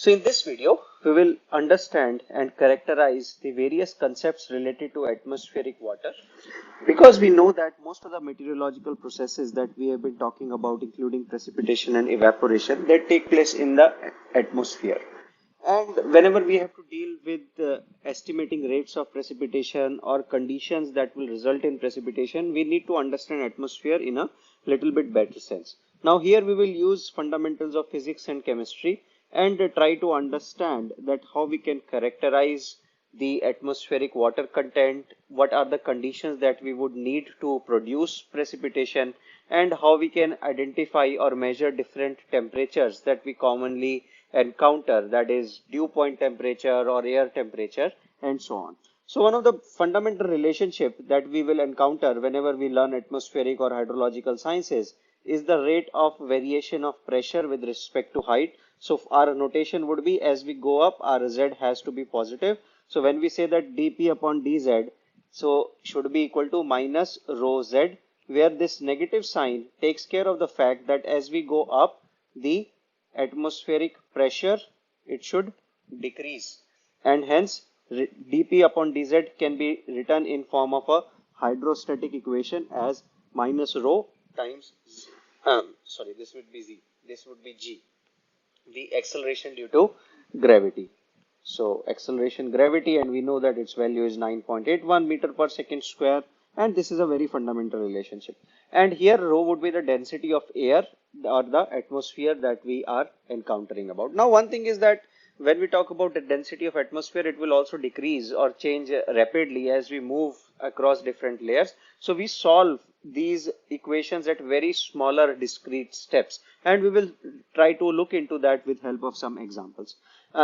So in this video, we will understand and characterize the various concepts related to atmospheric water because we know that most of the meteorological processes that we have been talking about, including precipitation and evaporation, they take place in the atmosphere. And whenever we have to deal with estimating rates of precipitation or conditions that will result in precipitation, we need to understand atmosphere in a little bit better sense. Now here we will use fundamentals of physics and chemistry and try to understand that how we can characterize the atmospheric water content, what are the conditions that we would need to produce precipitation, and how we can identify or measure different temperatures that we commonly encounter, that is dew point temperature or air temperature and so on. So one of the fundamental relationship that we will encounter whenever we learn atmospheric or hydrological sciences is the rate of variation of pressure with respect to height. So our notation would be, as we go up, our z has to be positive. So when we say that dp upon dz, so should be equal to minus rho z, where this negative sign takes care of the fact that as we go up, the atmospheric pressure, it should decrease, and hence dp upon dz can be written in form of a hydrostatic equation as minus rho times sorry, this would be z, this would be g, the acceleration due to gravity. So acceleration gravity, and we know that its value is 9.81 meter per second square, and this is a very fundamental relationship. And here rho would be the density of air or the atmosphere that we are encountering about. Now one thing is that when we talk about the density of atmosphere, it will also decrease or change rapidly as we move across different layers. So we solve these equations at very smaller discrete steps, and we will try to look into that with help of some examples.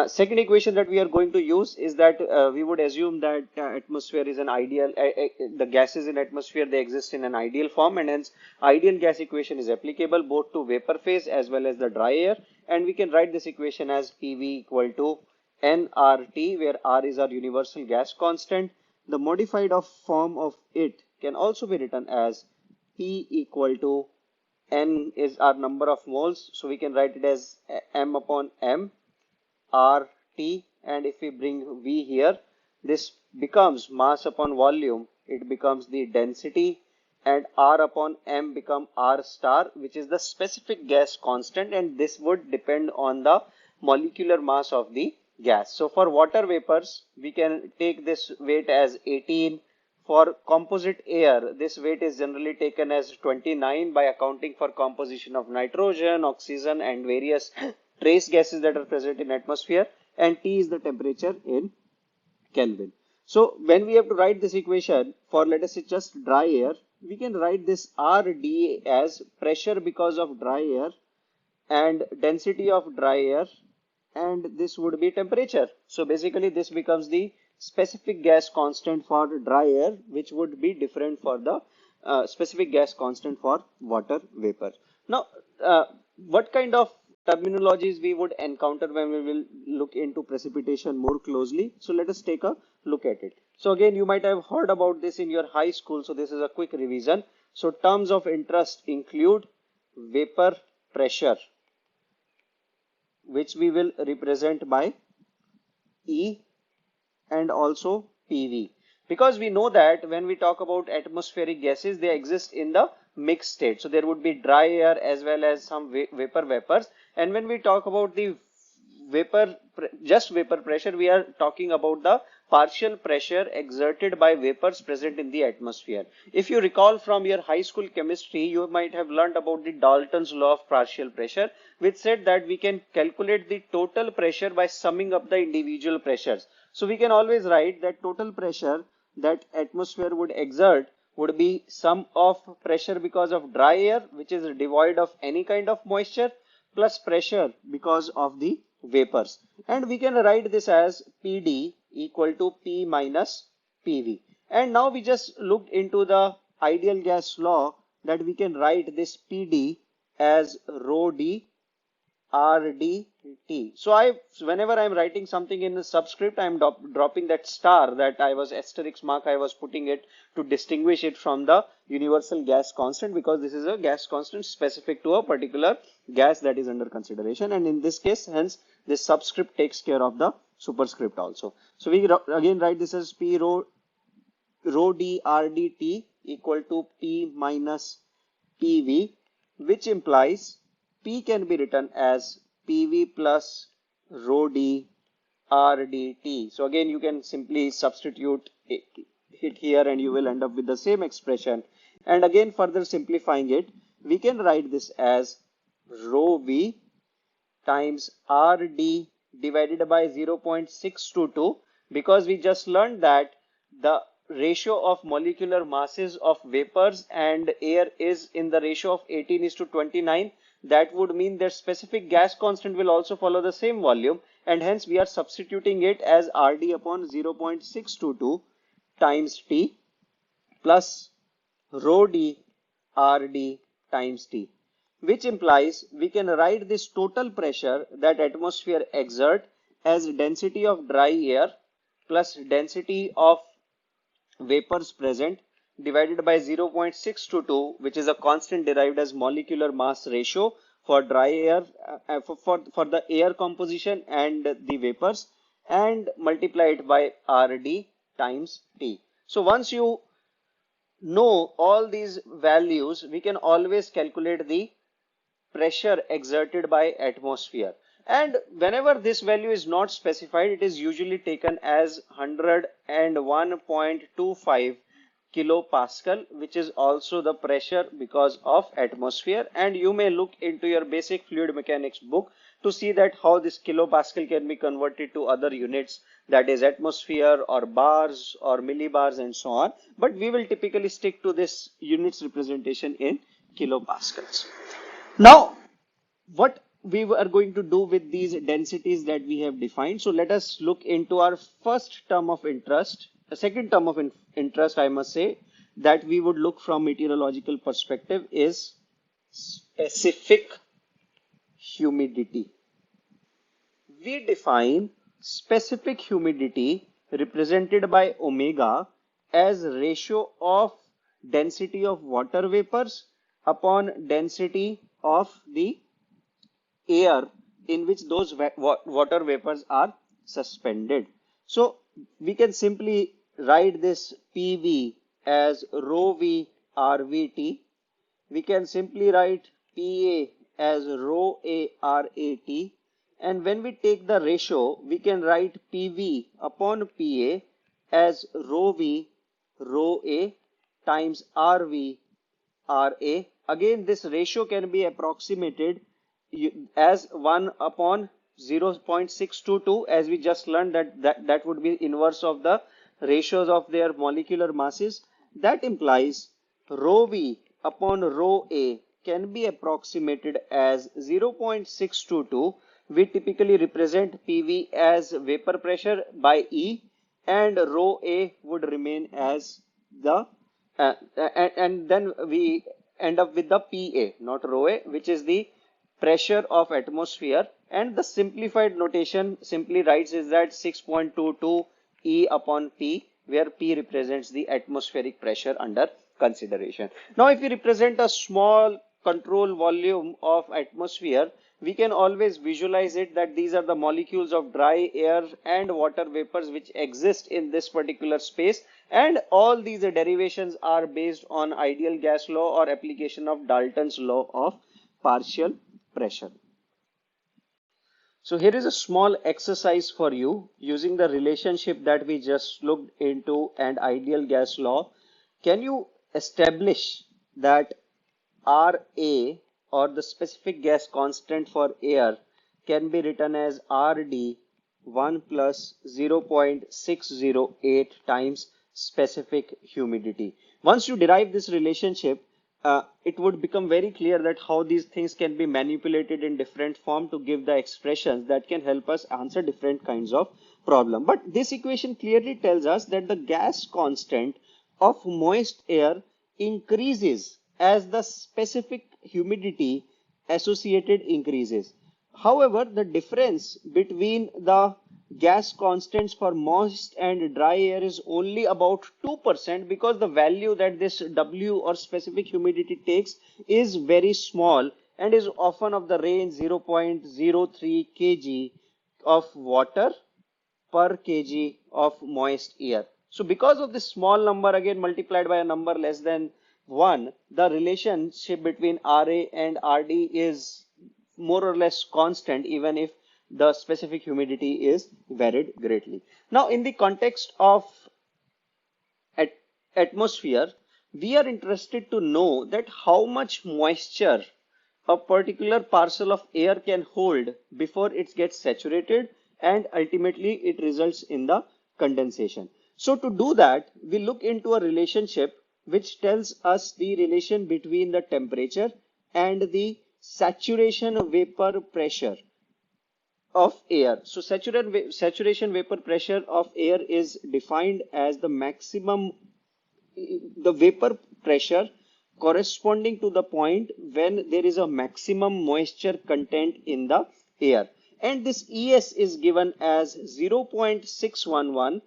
Second equation that we are going to use is that we would assume that atmosphere is an ideal, the gases in atmosphere, they exist in an ideal form, and hence ideal gas equation is applicable both to vapor phase as well as the dry air. And we can write this equation as PV equal to nRT, where R is our universal gas constant. The modified of form of it can also be written as P equal to N is our number of moles, so we can write it as M upon M RT, and if we bring V here, this becomes mass upon volume, it becomes the density, and R upon M become R star, which is the specific gas constant, and this would depend on the molecular mass of the gas. So for water vapors, we can take this weight as 18. For composite air, this weight is generally taken as 29 by accounting for composition of nitrogen, oxygen, and various trace gases that are present in atmosphere, and T is the temperature in Kelvin. So when we have to write this equation for, let us say, just dry air, we can write this RD as pressure because of dry air and density of dry air, and this would be temperature. So basically this becomes the specific gas constant for dry air, which would be different for the specific gas constant for water vapor. Now what kind of terminologies we would encounter when we will look into precipitation more closely? So let us take a look at it. So again, you might have heard about this in your high school, so this is a quick revision. So terms of interest include vapor pressure, which we will represent by E, and also PV, because we know that when we talk about atmospheric gases, they exist in the mixed state. So there would be dry air as well as some vapor vapors, and when we talk about the just vapor pressure, we are talking about the partial pressure exerted by vapors present in the atmosphere. If you recall from your high school chemistry, you might have learned about the Dalton's law of partial pressure, which said that we can calculate the total pressure by summing up the individual pressures. So we can always write that total pressure that atmosphere would exert would be sum of pressure because of dry air, which is devoid of any kind of moisture, plus pressure because of the vapors. And we can write this as PD equal to P minus PV. And now we just looked into the ideal gas law, that we can write this PD as rho D RD T. So whenever I'm writing something in a subscript, I'm dropping that star that I was asterisk mark, I was putting it to distinguish it from the universal gas constant, because this is a gas constant specific to a particular gas that is under consideration. And in this case, hence this subscript takes care of the superscript also. So we again write this as P rho d R d T equal to P minus PV, which implies P can be written as PV plus rho d R d T. So again, you can simply substitute it here and you will end up with the same expression. And again, further simplifying it, we can write this as rho V times RD divided by 0.622, because we just learned that the ratio of molecular masses of vapors and air is in the ratio of 18:29. That would mean that specific gas constant will also follow the same volume, and hence we are substituting it as RD upon 0.622 times T plus rho d RD times T, which implies we can write this total pressure that atmosphere exert as density of dry air plus density of vapors present divided by 0.622, which is a constant derived as molecular mass ratio for dry air, for the air composition and the vapors, and multiply it by RD times T. So once you know all these values, we can always calculate the pressure exerted by atmosphere. And whenever this value is not specified, it is usually taken as 101.25 kilopascal, which is also the pressure because of atmosphere. And you may look into your basic fluid mechanics book to see that how this kilopascal can be converted to other units, that is atmosphere or bars or millibars and so on. But we will typically stick to this units representation in kilopascals. Now, what we are going to do with these densities that we have defined. So let us look into our first term of interest, the second term of interest, I must say, that we would look from meteorological perspective is specific humidity. We define specific humidity represented by omega as ratio of density of water vapors upon density of the air in which those water vapors are suspended. So we can simply write this PV as rho V RVT. We can simply write PA as rho A RAT. And when we take the ratio, we can write PV upon PA as rho V rho A times RV RA. Again, this ratio can be approximated as 1 upon 0.622, as we just learned that would be inverse of the ratios of their molecular masses. That implies rho V upon rho A can be approximated as 0.622. We typically represent PV as vapor pressure by E, and rho A would remain as the and then we end up with the PA, not rho A, which is the pressure of atmosphere. And the simplified notation simply writes is that 6.22 E upon P, where P represents the atmospheric pressure under consideration. Now, if we represent a small control volume of atmosphere, we can always visualize it that these are the molecules of dry air and water vapors which exist in this particular space, and all these derivations are based on ideal gas law or application of Dalton's law of partial pressure. So here is a small exercise for you using the relationship that we just looked into and ideal gas law. Can you establish that RA, or the specific gas constant for air, can be written as RD 1 plus 0.608 times specific humidity? Once you derive this relationship, it would become very clear that how these things can be manipulated in different form to give the expressions that can help us answer different kinds of problem. But this equation clearly tells us that the gas constant of moist air increases as the specific humidity associated increases. However, the difference between the gas constants for moist and dry air is only about 2% because the value that this W or specific humidity takes is very small and is often of the range 0.03 kg of water per kg of moist air. So because of this small number again multiplied by a number less than 1, the relationship between Ra and Rd is more or less constant even if the specific humidity is varied greatly. Now in the context of at atmosphere, we are interested to know that how much moisture a particular parcel of air can hold before it gets saturated and ultimately it results in the condensation. So to do that, we look into a relationship which tells us the relation between the temperature and the saturation vapor pressure of air. So saturation vapor pressure of air is defined as the maximum, the vapor pressure corresponding to the point when there is a maximum moisture content in the air. And this ES is given as 0.611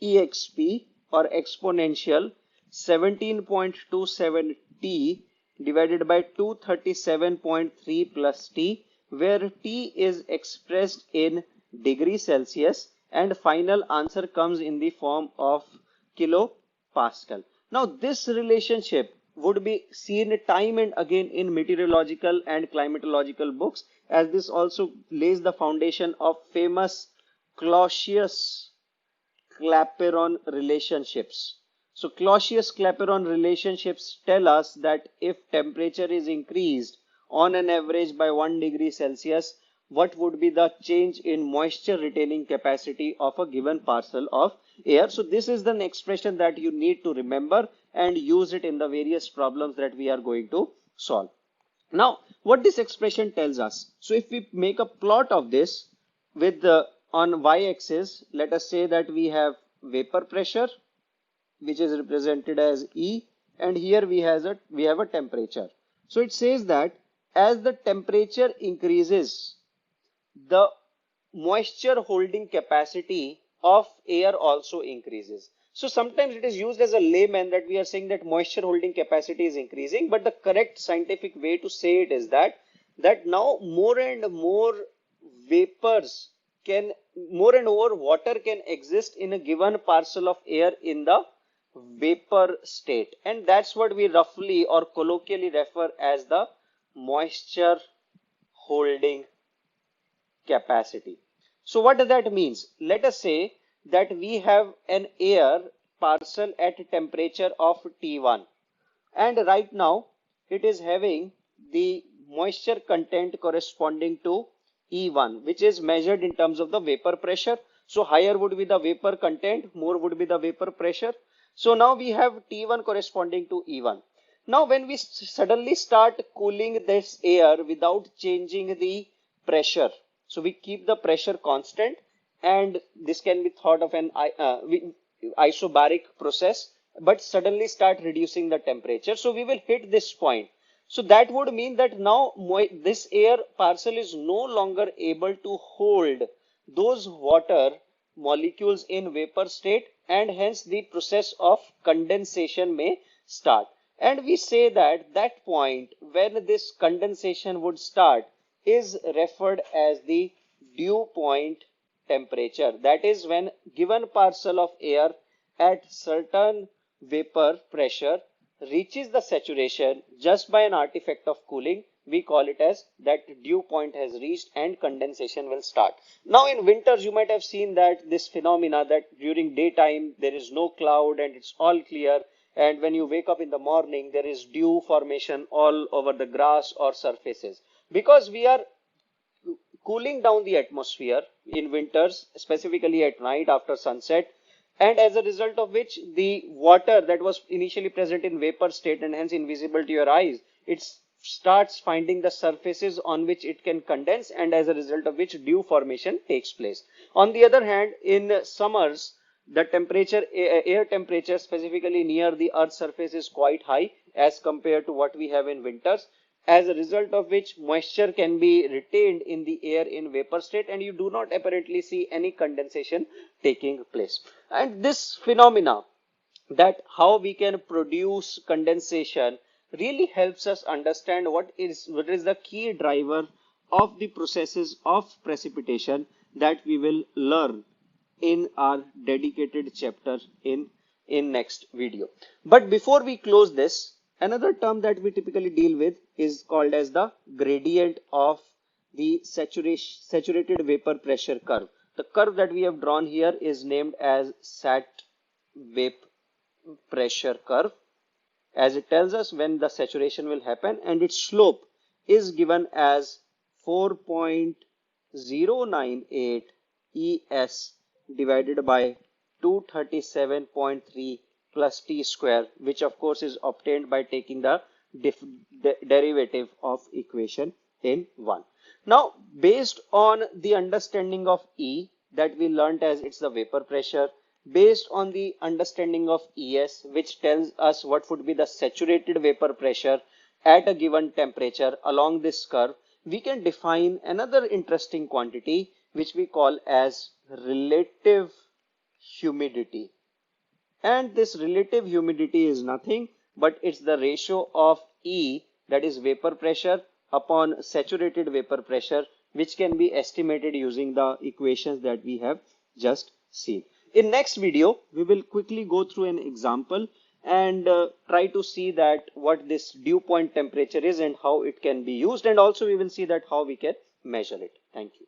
exp or exponential 17.27 T divided by 237.3 plus T, where T is expressed in degree Celsius and final answer comes in the form of kilopascal. Now this relationship would be seen time and again in meteorological and climatological books, as this also lays the foundation of famous Clausius-Clapeyron relationships. So Clausius-Clapeyron relationships tell us that if temperature is increased on an average by 1 degree Celsius, what would be the change in moisture retaining capacity of a given parcel of air. So this is the expression that you need to remember and use it in the various problems that we are going to solve. Now, what this expression tells us. So if we make a plot of this with the on y-axis, let us say that we have vapor pressure, which is represented as E, and here we have a temperature. So it says that as the temperature increases, the moisture holding capacity of air also increases. So sometimes it is used as a layman that we are saying that moisture holding capacity is increasing, but the correct scientific way to say it is that now more and more water can exist in a given parcel of air in the vapor state, and that's what we roughly or colloquially refer as the moisture holding capacity. So what does that mean? Let us say that we have an air parcel at temperature of T1, and right now it is having the moisture content corresponding to E1, which is measured in terms of the vapor pressure. So higher would be the vapor content, more would be the vapor pressure. So now we have T1 corresponding to E1. Now when we suddenly start cooling this air without changing the pressure, so we keep the pressure constant, and this can be thought of an isobaric process, but suddenly start reducing the temperature. So we will hit this point. So that would mean that now this air parcel is no longer able to hold those water molecules in vapor state, and hence the process of condensation may start. And we say that that point when this condensation would start is referred as the dew point temperature. That is when given parcel of air at certain vapor pressure reaches the saturation just by an artifact of cooling, we call it as that dew point has reached and condensation will start. Now in winters you might have seen that this phenomena that during daytime there is no cloud and it's all clear, and when you wake up in the morning there is dew formation all over the grass or surfaces, because we are cooling down the atmosphere in winters, specifically at night after sunset, and as a result of which the water that was initially present in vapor state and hence invisible to your eyes, it starts finding the surfaces on which it can condense, and as a result of which dew formation takes place. On the other hand, in summers, the temperature, air temperature specifically near the earth's surface is quite high as compared to what we have in winters. as a result of which moisture can be retained in the air in vapor state, and you do not apparently see any condensation taking place. And this phenomena, that how we can produce condensation, really helps us understand what is the key driver of the processes of precipitation that we will learn in our dedicated chapter in next video. But before we close this, another term that we typically deal with is called as the gradient of the saturated vapor pressure curve. The curve that we have drawn here is named as sat vapor pressure curve, as it tells us when the saturation will happen, and its slope is given as 4.098 ES divided by 237.3 plus t square, which of course is obtained by taking the derivative of equation in 1. Now, based on the understanding of E that we learnt as it's the vapor pressure, based on the understanding of ES, which tells us what would be the saturated vapor pressure at a given temperature along this curve, we can define another interesting quantity which we call as relative humidity. And this relative humidity is nothing but it's the ratio of E, that is vapor pressure, upon saturated vapor pressure, which can be estimated using the equations that we have just seen. In next video, we will quickly go through an example and try to see that what this dew point temperature is and how it can be used, and also we will see that how we can measure it. Thank you.